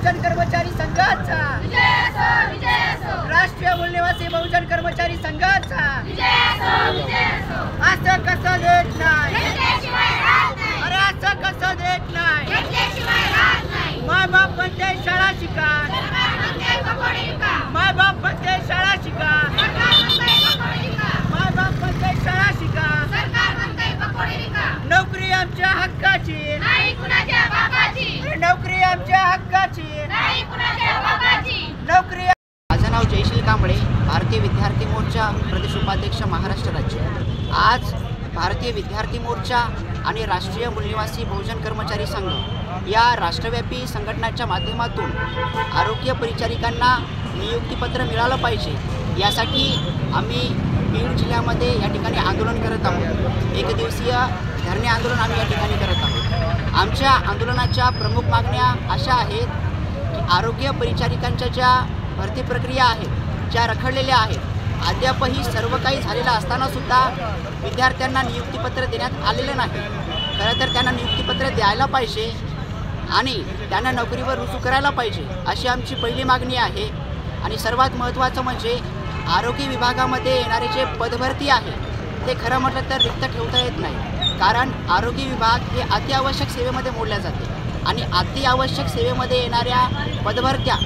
बहुजन कर्मचारी संघाचा, राष्ट्रीय मूल्यवासी बहुजन कर्मचारी संघाचा असं कसं देत नाही, अरे असं कसं देत नाही। माय बाप म्हणते शाळा शिका, माय बाप म्हणते शाळा शिका, माय बाप म्हणते शाळा शिका। नोकरी आमच्या हक्काची, नोकरी आमच्या हक्काची, नोकरी। माझं नाव जयशील कांबळे, भारतीय विद्यार्थी मोर्चा प्रदेश उपाध्यक्ष महाराष्ट्र राज्य। आज भारतीय विद्यार्थी मोर्चा आणि राष्ट्रीय मूल्यवासी बहुजन कर्मचारी संघ या राष्ट्रव्यापी संघटनाच्या माध्यमातून आरोग्य परिचारिकांना नियुक्तीपत्र मिळालं पाहिजे यासाठी आम्ही बीड जिल्ह्यामध्ये या ठिकाणी आंदोलन करत आहोत। एक दिवसीय धरणे आंदोलन आम्ही या ठिकाणी करत आहोत। आमच्या आंदोलनाच्या प्रमुख मागण्या अशा आहेत की आरोग्य परिचारिकांच्या ज्या भरती प्रक्रिया आहेत, ज्या रखडलेल्या आहेत, अद्यापही सर्व काही झालेलं असतानासुद्धा विद्यार्थ्यांना नियुक्तीपत्र देण्यात आलेलं नाही। खरं तर त्यांना नियुक्तीपत्र द्यायला पाहिजे आणि त्यांना नोकरीवर रुजू करायला पाहिजे अशी आमची पहिली मागणी आहे। आणि सर्वात महत्त्वाचं म्हणजे आरोग्य विभागामध्ये येणारे जे पदभरती आहे ते खरं म्हटलं तर रिक्त ठेवता येत नाही, कारण आरोग्य विभाग हे अत्यावश्यक सेवेमध्ये मोडल्या जाते आणि अत्यावश्यक सेवेमध्ये येणाऱ्या पदभरत्या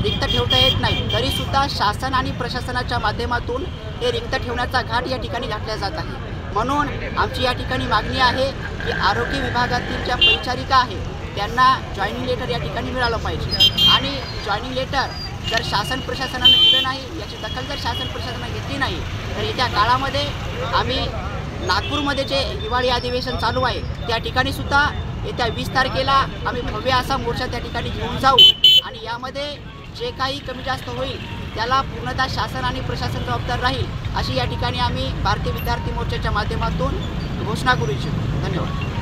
रिक्त ठेवता येत नाही। तरीसुद्धा शासन आणि प्रशासनाच्या माध्यमातून हे रिक्त ठेवण्याचा घाट या ठिकाणी घातला जात आहे। म्हणून आमची या ठिकाणी मागणी आहे की आरोग्य विभागातील ज्या परिचारिका आहेत त्यांना जॉईनिंग लेटर या ठिकाणी मिळालं पाहिजे आणि जॉईनिंग लेटर जर शासन प्रशासनानं दिलं नाही, याची दखल जर शासन प्रशासनानं घेतली नाही तर येत्या काळामध्ये आम्ही नागपूरमध्ये जे हिवाळी अधिवेशन चालू आहे त्या ठिकाणी सुद्धा येत्या 20 तारखेला आम्ही भव्य असा मोर्चा त्या ठिकाणी घेऊन जाऊ आणि यामध्ये जे काही कमी जास्त होईल त्याला पूर्णतः शासन आणि प्रशासन जबाबदार राहील अशी या ठिकाणी आम्ही भारतीय विद्यार्थी मोर्चाच्या माध्यमातून घोषणा करू इच्छितो। धन्यवाद।